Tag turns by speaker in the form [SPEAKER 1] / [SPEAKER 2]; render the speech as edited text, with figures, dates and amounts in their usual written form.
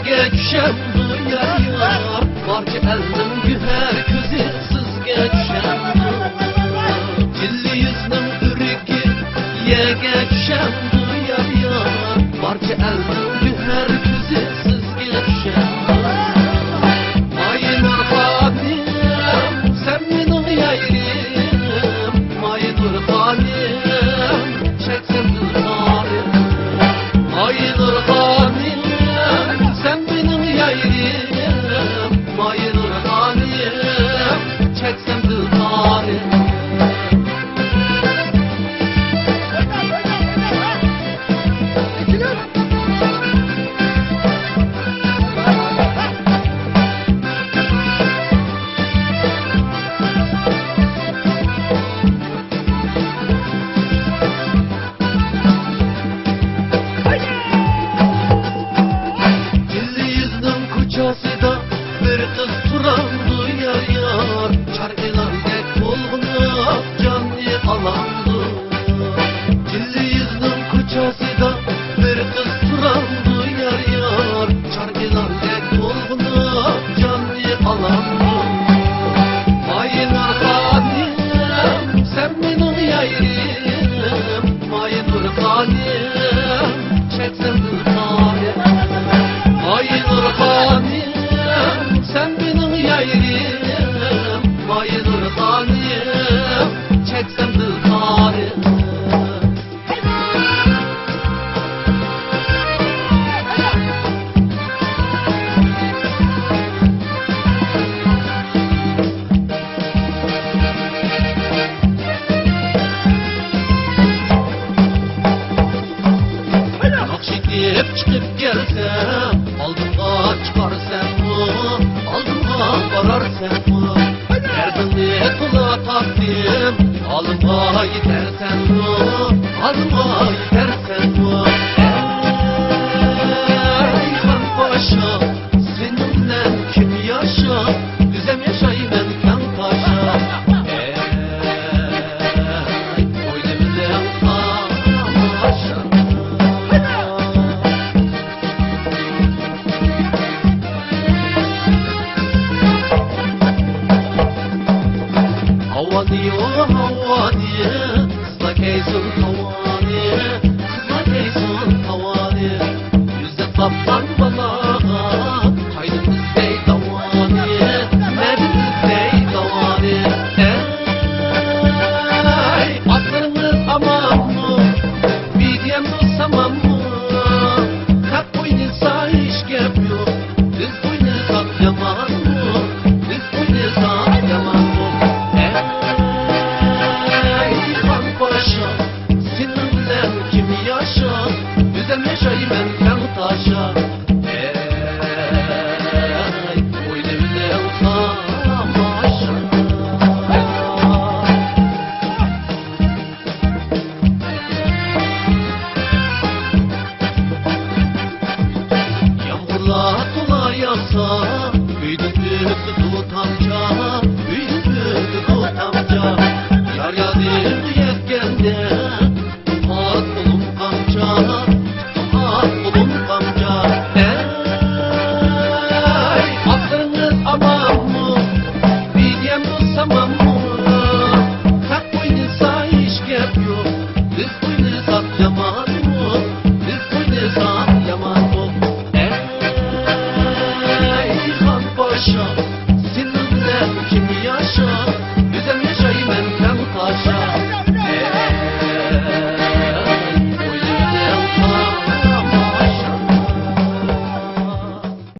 [SPEAKER 1] geçem duyar yar. Var ki eldim güher közü sizge düşem. Cilli yüzüm ürüki ye geçem duyar yar. Var ki eldim güher közü sizge düşem. Mayın urfanim sen benim yayrim. Mayın urfanim çeksem dırmarım. Mayın urfanim sen benim yayrim. Mayın urfanim çeksem dırmarım. Kucasıda bir kız turandı yar yar. Çarkılar dek olgunluk canlı alandı. Cilli yüzünün kucasıda bir kız turandı yar yar. Çarkılar dek olgunluk canlı alandı. Mayın urfanim sen benim yayrim. Mayın urfanim çeksem dırmarım. Mayın urfanim sen benim yayrim. Mayın urfanim çeksem dırmarım. Nakşidip çıkıp gelsem aldımga çıkarsam mı? Aldımga vararsam mı? Derdimni kula taktım alımga yetersen mi? Alımga yetersen mi? Ey han paşa seninle kim yaşa? Düzem yaşayım ben kan paşa. Oynamızdan paşa. Havani o havani, kızla keysun havani, kızla keysun havani. Yüzde taptan bana, kaydın bizdey davani, medin bizdey davani. Ey, atlarımız aman mı, midem dosamam mı? Kalk oynaysa hiç gep yok, biz oynaysak yaman mı? Biz oynaysak yaman mı? Seninle kim yaşa? Düzem yaşayım ben kan taşa. Oynamızda utamaşa. Yağmurlar dola yağsa, büyüdük büyüdük tutamca, büyüdük büyüdük tutamca. Yar yadım yetkende, tuhat olum kamca, tuhat olum kamca. Ey, aklınız aman mı, bilgem dosamam mı? Kalk oynaysa hiç gep yok, biz oynaysak yaman mı? Biz oynaysak yaman mı? Ey han paşa, seninle kim yaşa? Düzen